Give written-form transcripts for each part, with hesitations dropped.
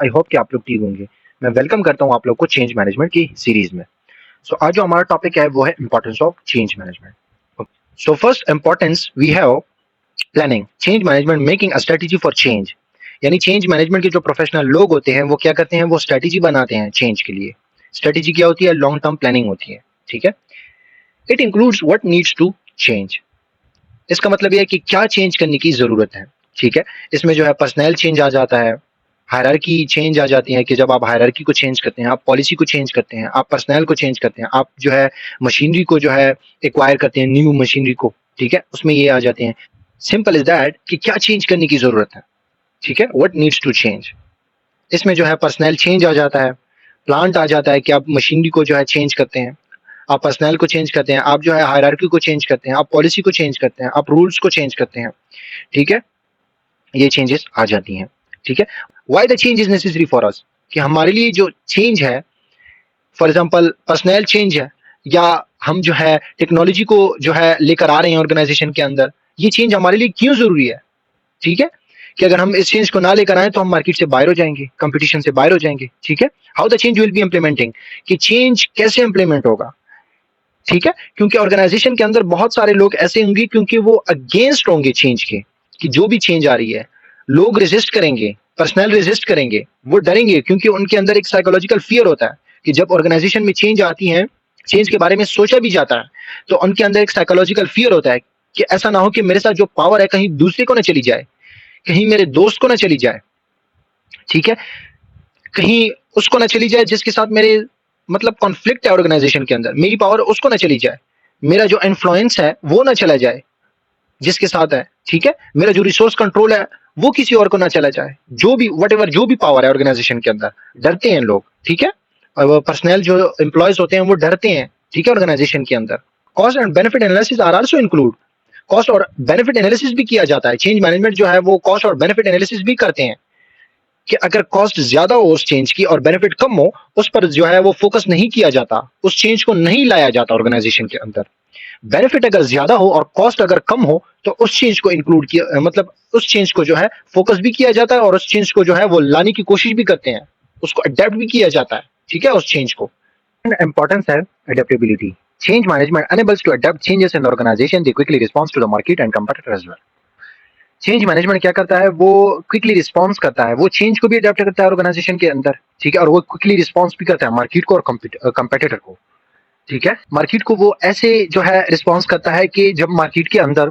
I hope कि आप लोग ठीक होंगे। मैं वेलकम करता हूँ आप लोग को चेंज मैनेजमेंट की सीरीज में। आज जो हमारा टॉपिक है वो है importance of change management. So first importance we have planning, change management making a strategy for change. यानी चेंज मैनेजमेंट के जो प्रोफेशनल लोग होते हैं वो क्या करते हैं, वो स्ट्रेटेजी बनाते हैं चेंज के लिए। स्ट्रेटेजी क्या होती है? लॉन्ग टर्म प्लानिंग होती है। ठीक है, it includes what needs to change. इसका मतलब यह है कि क्या चेंज करने की जरूरत है। ठीक है, इसमें जो है पर्सनल चेंज आ जाता है, हायरार्की चेंज आ जाती है कि जब आप हायरार्की को चेंज करते हैं, आप पॉलिसी को चेंज करते हैं, आप पर्सनल को चेंज करते हैं, आप जो है मशीनरी को जो है एक्वायर करते हैं, न्यू मशीनरी को। ठीक है, उसमें ये आ जाते हैं। सिंपल इज दैट कि क्या चेंज करने की जरूरत है। ठीक है, व्हाट नीड्स टू चेंज। इसमें जो है पर्सनल चेंज आ जाता है, प्लांट आ जाता है कि आप मशीनरी को जो है चेंज करते हैं, आप पर्सनल को चेंज करते हैं, आप जो है हायरार्की को चेंज करते हैं, आप पॉलिसी को चेंज करते हैं, आप रूल्स को चेंज करते हैं। ठीक है, ये चेंजेस आ जाती हैं। ठीक है, why the change is necessary for us, कि हमारे लिए जो चेंज है, फॉर एग्जांपल पर्सनल चेंज है, या हम जो है टेक्नोलॉजी को जो है लेकर आ रहे हैं ऑर्गेनाइजेशन के अंदर, ये चेंज हमारे लिए क्यों जरूरी है। ठीक है, कि अगर हम इस चेंज को ना लेकर आए तो हम मार्केट से बाहर हो जाएंगे, कंपटीशन से बाहर हो जाएंगे। ठीक है, how the change will be implementing, कि चेंज कैसे इंप्लीमेंट होगा। ठीक है, क्योंकि ऑर्गेनाइजेशन के अंदर बहुत सारे लोग ऐसे होंगे क्योंकि वो अगेंस्ट होंगे चेंज के, कि जो भी चेंज आ रही है लोग रेजिस्ट करेंगे, पर्सनल रेजिस्ट करेंगे, वो डरेंगे क्योंकि उनके अंदर एक साइकोलॉजिकल फियर होता है कि जब ऑर्गेनाइजेशन में चेंज आती है, चेंज के बारे में सोचा भी जाता है, तो उनके अंदर एक साइकोलॉजिकल फियर होता है कि ऐसा ना हो कि मेरे साथ जो पावर है कहीं दूसरे को ना चली जाए, कहीं मेरे दोस्त को ना चली जाए। ठीक है, कहीं उसको ना चली जाए जिसके साथ मेरे मतलब कॉन्फ्लिक्ट है ऑर्गेनाइजेशन के अंदर, मेरी पावर उसको ना चली जाए, मेरा जो इन्फ्लुएंस है वो ना चला जाए जिसके साथ है। ठीक है, मेरा जो रिसोर्स कंट्रोल है वो किसी और को ना चला जाए, जो भी वट एवर जो भी पावर है ऑर्गेनाइजेशन के अंदर, डरते हैं लोग। ठीक है, और वो पर्सनल जो एम्प्लॉयज होते हैं वो डरते हैं। ठीक है, ऑर्गेनाइजेशन के अंदर cost and benefit analysis are also include, cost और बेनिफिट एनालिसिस भी किया जाता है। चेंज मैनेजमेंट जो है वो कॉस्ट और बेनिफिट एनालिसिस भी करते हैं कि अगर कॉस्ट ज्यादा हो उस चेंज की और बेनिफिट कम हो, उस पर जो है वो फोकस नहीं किया जाता, उस चेंज को नहीं लाया जाता ऑर्गेनाइजेशन के अंदर। बेनिफिट अगर ज्यादा हो और कॉस्ट अगर कम हो तो उस चेंज को इंक्लूड किया, मतलब उस चेंज को जो है फोकस भी किया जाता है और उस चेंज को जो है वो लाने की कोशिश भी करते हैं, उसको अडेप्ट भी किया जाता है। ठीक है, उस चेंज को। इंपॉर्टेंस है adaptability. Change management enables to adapt changes in the organization, they quickly responds to the market and competitor as well। Change management क्या करता है, वो क्विकली रिस्पॉन्स करता है, वो चेंज को भी अडेप्ट करता है ऑर्गेनाइजेशन के अंदर। ठीक है, और वो क्विकली रिस्पॉन्स भी करता है मार्केट को और कंपेटिटर को। ठीक है, मार्केट को वो ऐसे जो है रिस्पॉन्स करता है कि जब मार्केट के अंदर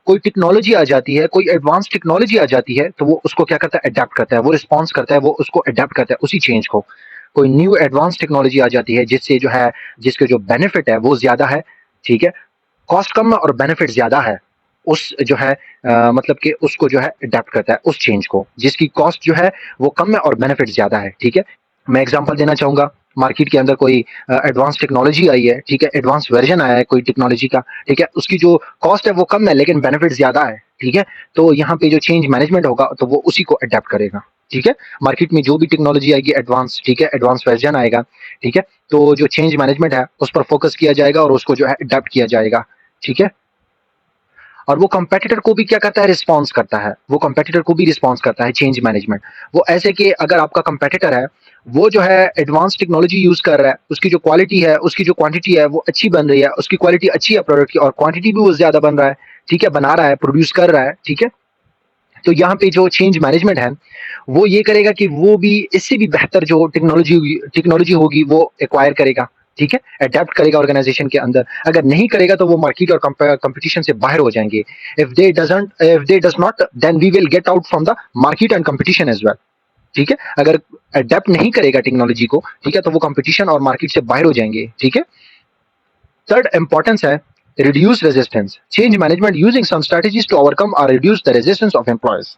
कोई टेक्नोलॉजी आ जाती है, कोई एडवांस टेक्नोलॉजी आ जाती है, तो वो उसको क्या करता है, अडेप्ट करता है, वो रिस्पॉन्स करता है, वो उसको अडेप्ट करता है उसी चेंज को। कोई न्यू एडवांस टेक्नोलॉजी आ जाती है जिससे जो है, जिसके जो बेनिफिट है वो ज्यादा है। ठीक है, कॉस्ट कम है और बेनिफिट ज्यादा है, उस जो है मतलब कि उसको जो है अडेप्ट करता है उस चेंज को, जिसकी कॉस्ट जो है वो कम है और बेनिफिट ज्यादा है। ठीक है, मैं एग्जांपल देना चाहूंगा, मार्केट के अंदर कोई एडवांस टेक्नोलॉजी आई है। ठीक है, एडवांस वर्जन आया है कोई टेक्नोलॉजी का। ठीक है, उसकी जो कॉस्ट है वो कम है लेकिन बेनिफिट ज्यादा है। ठीक है, तो यहाँ पे जो चेंज मैनेजमेंट होगा तो वो उसी को अडेप्ट करेगा। ठीक है, मार्केट में जो भी टेक्नोलॉजी आएगी एडवांस, ठीक है, एडवांस वर्जन आएगा। ठीक है, तो जो चेंज मैनेजमेंट है उस पर फोकस किया जाएगा और उसको जो है अडेप्ट किया जाएगा। ठीक है, और वो कंपेटिटर को भी क्या करता है, रिस्पॉन्स करता है, वो कंपेटिटर को भी रिस्पॉन्स करता है चेंज मैनेजमेंट। वो ऐसे कि अगर आपका कंपेटिटर है वो जो है एडवांस टेक्नोलॉजी यूज कर रहा है, उसकी जो क्वालिटी है, उसकी जो क्वांटिटी है वो अच्छी बन रही है, उसकी क्वालिटी अच्छी है प्रोडक्ट की और क्वांटिटी भी वो ज्यादा बन रहा है। ठीक है, बना रहा है, प्रोड्यूस कर रहा है। ठीक है, तो यहाँ पे जो चेंज मैनेजमेंट है वो ये करेगा कि वो भी इससे भी बेहतर जो टेक्नोलॉजी होगी वो एक्वायर करेगा। ठीक है, अडेप्ट करेगा ऑर्गेनाइजेशन के अंदर। अगर नहीं करेगा तो वो मार्केट और कंपटीशन से बाहर हो जाएंगे। If they does not, then we will get out from the market and competition as well. ठीक है, अगर अडेप्ट नहीं करेगा टेक्नोलॉजी को, ठीक है, तो वो कंपटीशन और मार्केट से बाहर हो जाएंगे। ठीक है, थर्ड इंपॉर्टेंस है reduce resistance. Change management using some strategies to overcome और reduce the resistance of employees.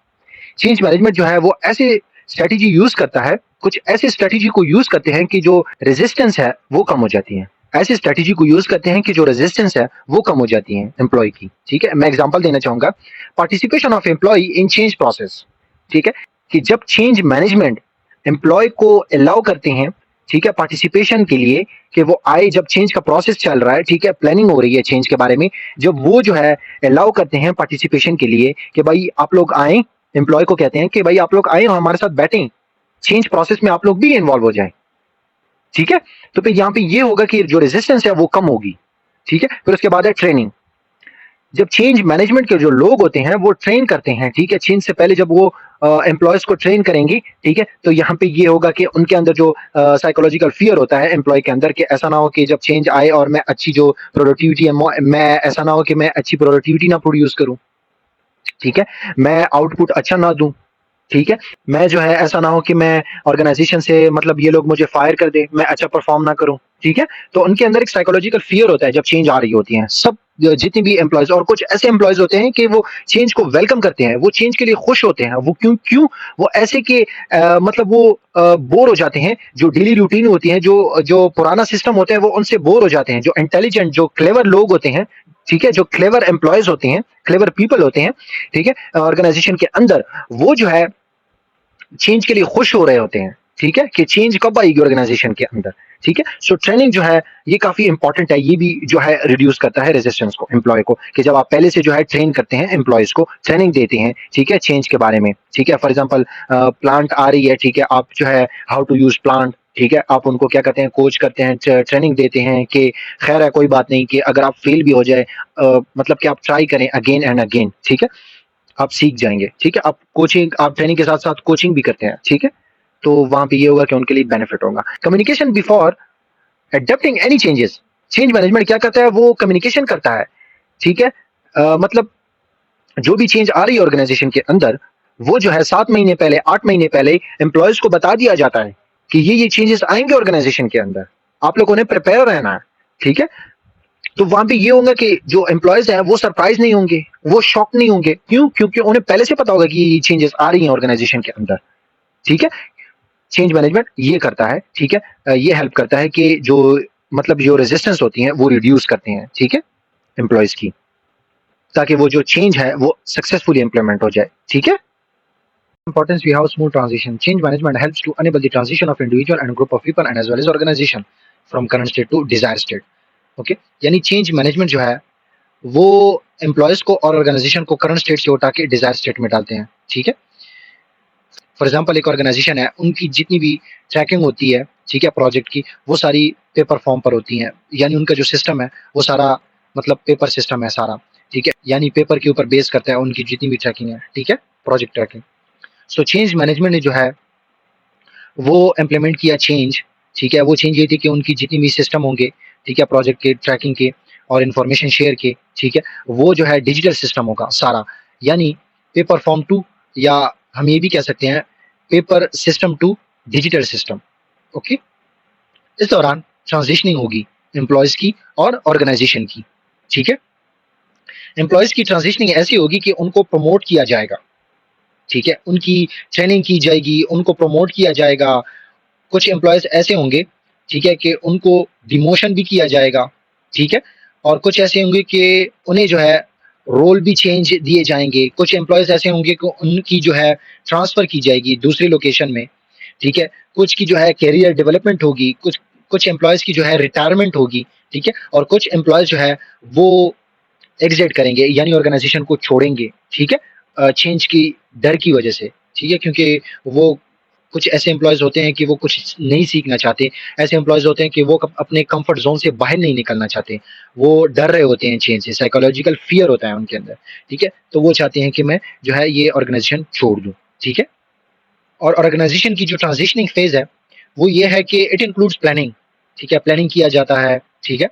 Change management जो है वो ऐसे स्ट्रेटेजी यूज करता है, कुछ ऐसे स्ट्रेटेजी को यूज करते हैं कि जो रेजिस्टेंस है वो कम हो जाती है। ऐसी स्ट्रेटेजी को यूज करते हैं कि जो रेजिस्टेंस है वो कम हो जाती है एम्प्लॉय की। ठीक है, मैं एग्जांपल देना चाहूंगा, participation of employ in change process. ठीक है, कि जब चेंज मैनेजमेंट एम्प्लॉय को अलाउ करते हैं, ठीक है, पार्टिसिपेशन के लिए, कि वो आए, जब चेंज का प्रोसेस चल रहा है, ठीक है, प्लानिंग हो रही है चेंज के बारे में, जब वो जो है अलाउ करते हैं पार्टिसिपेशन के लिए कि भाई आप लोग आए, एम्प्लॉय को कहते हैं कि भाई आप लोग आए और हमारे साथ बैठें, चेंज प्रोसेस में आप लोग भी इन्वॉल्व हो जाएं, ठीक है। तो फिर यहाँ पे ये होगा कि जो रेजिस्टेंस है वो कम होगी, ठीक है। फिर उसके बाद है ट्रेनिंग। जब चेंज मैनेजमेंट के जो लोग होते हैं वो ट्रेन करते हैं, ठीक है, चेंज से पहले जब वो एम्प्लॉयज को ट्रेन करेंगी, ठीक है, तो यहाँ पे ये होगा कि उनके अंदर जो साइकोलॉजिकल फियर होता है एम्प्लॉय के अंदर, कि ऐसा ना हो कि जब चेंज आए और मैं अच्छी जो प्रोडक्टिविटी है, मैं ऐसा ना हो कि मैं अच्छी प्रोडक्टिविटी ना प्रोड्यूस करूं, ठीक है, मैं आउटपुट अच्छा ना दूं, ठीक है, मैं जो है ऐसा ना हो कि मैं ऑर्गेनाइजेशन से मतलब ये लोग मुझे फायर कर दे, मैं अच्छा परफॉर्म ना करूं, ठीक है। तो उनके अंदर एक साइकोलॉजिकल फियर होता है जब चेंज आ रही होती है। सब जितने भी एम्प्लॉयज, और कुछ ऐसे एम्प्लॉयज होते हैं कि वो चेंज को वेलकम करते हैं, वो चेंज के लिए खुश होते हैं। वो क्यों क्यों वो ऐसे कि मतलब वो बोर हो जाते हैं, जो डेली रूटीन होती है, जो जो पुराना सिस्टम होता है वो उनसे बोर हो जाते हैं। जो इंटेलिजेंट, जो क्लेवर लोग होते हैं, ठीक है, जो क्लेवर एम्प्लॉयज होते हैं, क्लेवर पीपल होते हैं, ठीक है, ऑर्गेनाइजेशन के अंदर, वो जो है चेंज के लिए खुश हो रहे होते हैं, ठीक है, कि चेंज कब आएगी ऑर्गेनाइजेशन के अंदर, ठीक है। सो ट्रेनिंग जो है ये काफी इंपॉर्टेंट है, ये भी जो है रिड्यूस करता है रेजिस्टेंस को एम्प्लॉय को, कि जब आप पहले से जो है ट्रेन करते हैं एम्प्लॉयज को, ट्रेनिंग देते हैं, ठीक है, चेंज के बारे में, ठीक है। फॉर एग्जांपल प्लांट आ रही है, ठीक है, आप जो है हाउ टू यूज प्लांट, ठीक है, आप उनको क्या करते हैं, कोच करते हैं, ट्रेनिंग देते हैं कि खैर है कोई बात नहीं, कि अगर आप फेल भी हो जाए, मतलब कि आप ट्राई करें अगेन एंड अगेन, ठीक है, आप सीख जाएंगे, ठीक है। आप कोचिंग, आप ट्रेनिंग के साथ साथ कोचिंग भी करते हैं, ठीक है, तो वहां पे ये होगा कि उनके लिए बेनिफिट होगा। Communication before adapting any changes. Change management क्या करता है, वो कम्युनिकेशन करता है, ठीक है। मतलब जो भी चेंज आ रही है ऑर्गेनाइजेशन के अंदर, वो जो है 7 महीने पहले, 8 महीने पहले एम्प्लॉयज को बता दिया जाता है कि ये चेंजेस आएंगे ऑर्गेनाइजेशन के अंदर, आप लोगों ने प्रिपेयर रहना है, ठीक है। तो वहां पे ये होगा कि जो एम्प्लॉयज है वो सरप्राइज नहीं होंगे, वो शॉक नहीं होंगे। क्यों? क्योंकि उन्हें पहले से पता होगा कि ये चेंजेस आ रही हैं ऑर्गेनाइजेशन के अंदर, ठीक है। चेंज मैनेजमेंट ये करता है, ठीक है, ये हेल्प करता है कि जो मतलब जो रेजिस्टेंस होती है वो रिड्यूस करते हैं, ठीक है, एम्प्लॉयज की, ताकि वो जो चेंज है वो सक्सेसफुली इंप्लीमेंट हो जाए, ठीक है। Importance we have smooth transition. Change management helps to enable the transition of individual and group of people and as well as organization from current state to desired state. Okay, यानी change management जो है वो employees को और organisation को current state से उठा के डिजायर स्टेट में डालते हैं, ठीक है। फॉर एग्जांपल एक ऑर्गेनाइजेशन है, उनकी जितनी भी ट्रैकिंग होती है, ठीक है, प्रोजेक्ट की, वो सारी पेपर फॉर्म पर होती हैं, यानी उनका जो सिस्टम है वो सारा मतलब पेपर सिस्टम है सारा, ठीक है, यानी पेपर के ऊपर बेस करता है उनकी जितनी भी ट्रैकिंग है, ठीक है, project tracking. So change management ने जो है वो इम्प्लीमेंट किया चेंज, ठीक है। वो चेंज ये थी कि उनकी जितनी भी सिस्टम होंगे, ठीक है, प्रोजेक्ट के ट्रैकिंग के और इन्फॉर्मेशन शेयर के, ठीक है, वो जो है डिजिटल सिस्टम होगा सारा, यानी पेपर फॉर्म टू, या हम ये भी कह सकते हैं paper system to digital system. Okay, इस दौरान ट्रांजिशनिंग होगी एम्प्लॉयज की और ऑर्गेनाइजेशन की, ठीक है। एम्प्लॉयज की ट्रांजिशनिंग ऐसी होगी कि उनको प्रमोट किया जाएगा, ठीक है, उनकी ट्रेनिंग की जाएगी, उनको प्रमोट किया जाएगा। कुछ एम्प्लॉयज ऐसे होंगे, ठीक है, कि उनको डिमोशन भी किया जाएगा, ठीक है, और कुछ ऐसे होंगे कि उन्हें जो है रोल भी चेंज दिए जाएंगे। कुछ एम्प्लॉयज ऐसे होंगे कि उनकी जो है ट्रांसफर की जाएगी दूसरी लोकेशन में, ठीक है। कुछ की जो है कैरियर डेवलपमेंट होगी, कुछ कुछ एम्प्लॉयज की जो है रिटायरमेंट होगी, ठीक है, और कुछ एम्प्लॉयज जो है वो एग्जिट करेंगे, यानी ऑर्गेनाइजेशन को छोड़ेंगे, ठीक है, चेंज की डर की वजह से, ठीक है, क्योंकि वो कुछ ऐसे एम्प्लॉयज होते हैं कि वो कुछ नहीं सीखना चाहते, ऐसे एम्प्लॉयज होते हैं कि वो अपने कंफर्ट जोन से बाहर नहीं निकलना चाहते, वो डर रहे होते हैं चेंज से, साइकोलॉजिकल फियर होता है उनके अंदर, ठीक है, तो वो चाहते हैं कि मैं जो है ये ऑर्गेनाइजेशन छोड़ दूं, ठीक है। और ऑर्गेनाइजेशन की जो ट्रांजिशनिंग फेज है वो ये है कि इट इंक्लूड्स प्लानिंग, ठीक है, प्लानिंग किया जाता है, ठीक है,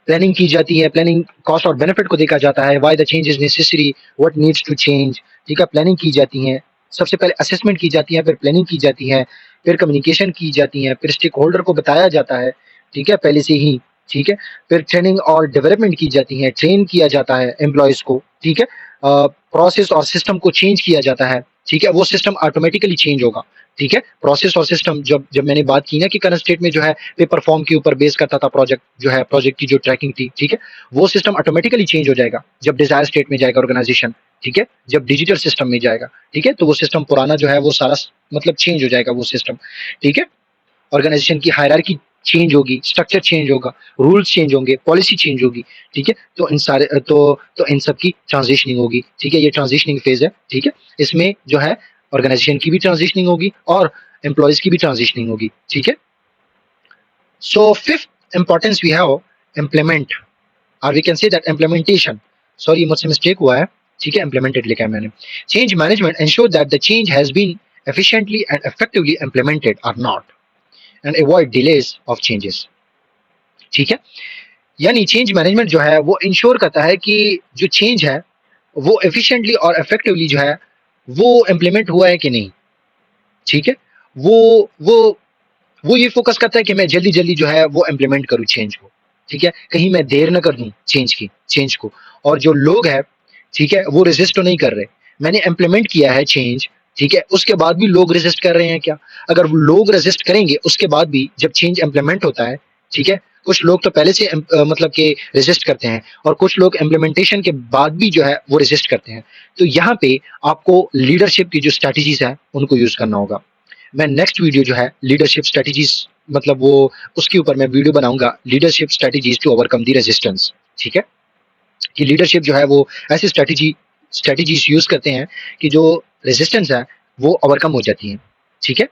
प्लानिंग की जाती है, प्लानिंग कॉस्ट और बेनिफिट को देखा जाता है, why the change is necessary, what needs to change, ठीक है, प्लानिंग की जाती है। सबसे पहले असेसमेंट की जाती है, फिर प्लानिंग की जाती है, फिर कम्युनिकेशन की जाती है, फिर स्टेक होल्डर को बताया जाता है, ठीक है, पहले से ही, ठीक है, फिर ट्रेनिंग और डेवलपमेंट की जाती है, ट्रेन किया जाता है एम्प्लॉयज को, ठीक है, प्रोसेस और सिस्टम को चेंज किया जाता है, ठीक है, वो सिस्टम ऑटोमेटिकली चेंज होगा, ठीक है। प्रोसेस और सिस्टम, जब जब मैंने बात की ना कि करंट स्टेट में जो है पेपर फॉर्म के ऊपर बेस करता था प्रोजेक्ट, जो है प्रोजेक्ट की जो ट्रैकिंग थी, ठीक है, वो सिस्टम ऑटोमेटिकली चेंज हो जाएगा जब डिजायर स्टेट में जाएगा ऑर्गेनाइजेशन, ठीक है, जब डिजिटल सिस्टम में जाएगा, ठीक है, तो वो सिस्टम पुराना जो है वो सारा मतलब चेंज हो जाएगा वो सिस्टम, ठीक है। ऑर्गेनाइजेशन की हायरार्की चेंज होगी, स्ट्रक्चर चेंज होगा, रूल्स चेंज होंगे, पॉलिसी चेंज होगी, ठीक है, तो इन सारे तो इन सब की ट्रांजिशनिंग होगी, ठीक है, ये ट्रांजिशनिंग फेज है, ठीक है। इसमें जो है ऑर्गेनाइजेशन की भी ट्रांजिशनिंग होगी और एम्प्लॉयज की भी ट्रांजिशनिंग होगी, ठीक है। So fifth importance we have implement, और we can say that implementation, sorry मुझसे मिस्टेक हुआ है, ठीक है, इम्प्लीमेंटेड लिखा है मैंने। Change management ensure that the change has been efficiently and effectively implemented or not and avoid delays of changes, ठीक है। यानी चेंज मैनेजमेंट जो है वो इंश्योर करता है कि जो चेंज है वो एफिशिएंटली और इफेक्टिवली जो है वो इम्प्लीमेंट हुआ है कि नहीं, ठीक है। वो वो वो ये फोकस करता है कि मैं जल्दी जल्दी जो है वो इम्प्लीमेंट करूं चेंज को, ठीक है, कहीं मैं देर ना कर दूं चेंज को। और जो लोग है, ठीक है, वो रेजिस्ट तो नहीं कर रहे, मैंने इम्प्लीमेंट किया है चेंज, ठीक है, उसके बाद भी लोग रेजिस्ट कर रहे हैं क्या? अगर लोग रेजिस्ट करेंगे उसके बाद भी जब चेंज इम्प्लीमेंट होता है, ठीक है, कुछ लोग तो पहले से मतलब कि रेजिस्ट करते हैं और कुछ लोग इम्प्लीमेंटेशन के बाद भी जो है वो रेजिस्ट करते हैं। तो यहाँ पे आपको लीडरशिप की जो स्ट्रैटेजीज है उनको यूज करना होगा। मैं नेक्स्ट वीडियो जो है लीडरशिप स्ट्रैटेजीज, मतलब वो उसके ऊपर मैं वीडियो बनाऊंगा, leadership strategies to overcome the resistance, ठीक है, कि लीडरशिप जो है वो ऐसी स्ट्रैटेजीज यूज करते हैं कि जो रेजिस्टेंस है वो ओवरकम हो जाती है, ठीक है।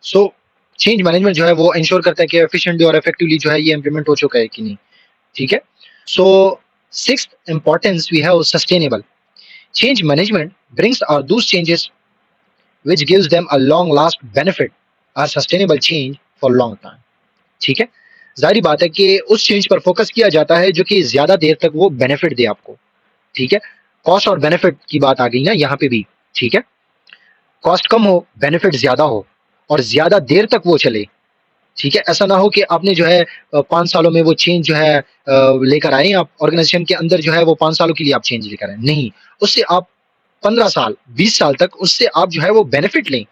सो चेंज मैनेजमेंट जो है वो इंश्योर करता है कि एफिशिएंटली और इफेक्टिवली जो है ये इंप्लीमेंट हो चुका है कि नहीं, ठीक है। So sixth importance we have sustainable. Change management brings are those changes which gives them a long last benefit or sustainable change for long time, ठीक है। जाहिर बात है कि उस चेंज पर फोकस किया जाता है जो कि ज्यादा देर तक वो बेनिफिट दे आपको, ठीक है। कॉस्ट और बेनिफिट की बात आ गई ना यहाँ पे भी, ठीक है। कॉस्ट कम हो, बेनिफिट ज्यादा हो और ज्यादा देर तक वो चले, ठीक है। ऐसा ना हो कि आपने जो है 5 सालों में वो चेंज जो है लेकर आए, आप ऑर्गेनाइजेशन के अंदर जो है वो 5 सालों के लिए आप चेंज लेकर आए, नहीं, उससे आप 15 साल 20 साल तक उससे आप जो है वो बेनिफिट लें,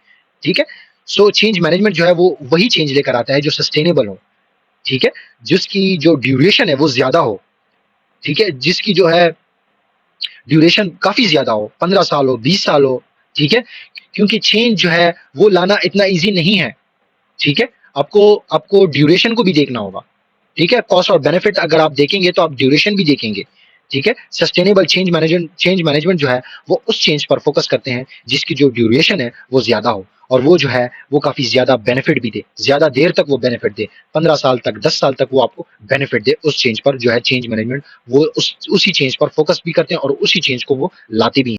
ठीक है। सो चेंज मैनेजमेंट जो है वो वही चेंज लेकर आता है जो सस्टेनेबल हो, ठीक है, जिसकी जो ड्यूरेशन है वो ज्यादा हो, ठीक है, जिसकी जो है ड्यूरेशन काफी ज्यादा हो, 15 साल हो, 20 साल हो, ठीक है। क्योंकि चेंज जो है वो लाना इतना इजी नहीं है, ठीक है। आपको आपको ड्यूरेशन को भी देखना होगा, ठीक है। कॉस्ट और बेनिफिट अगर आप देखेंगे तो आप ड्यूरेशन भी देखेंगे, ठीक है। सस्टेनेबल चेंज मैनेजमेंट जो है वो उस चेंज पर फोकस करते हैं जिसकी जो ड्यूरेशन है वो ज्यादा हो और वो जो है वो काफी ज्यादा बेनिफिट भी दे, ज्यादा देर तक वो बेनिफिट दे, 15 साल तक 10 साल तक वो आपको बेनिफिट दे। उस चेंज पर जो है चेंज मैनेजमेंट वो उसी चेंज पर फोकस भी करते हैं और उसी चेंज को वो लाते भी हैं।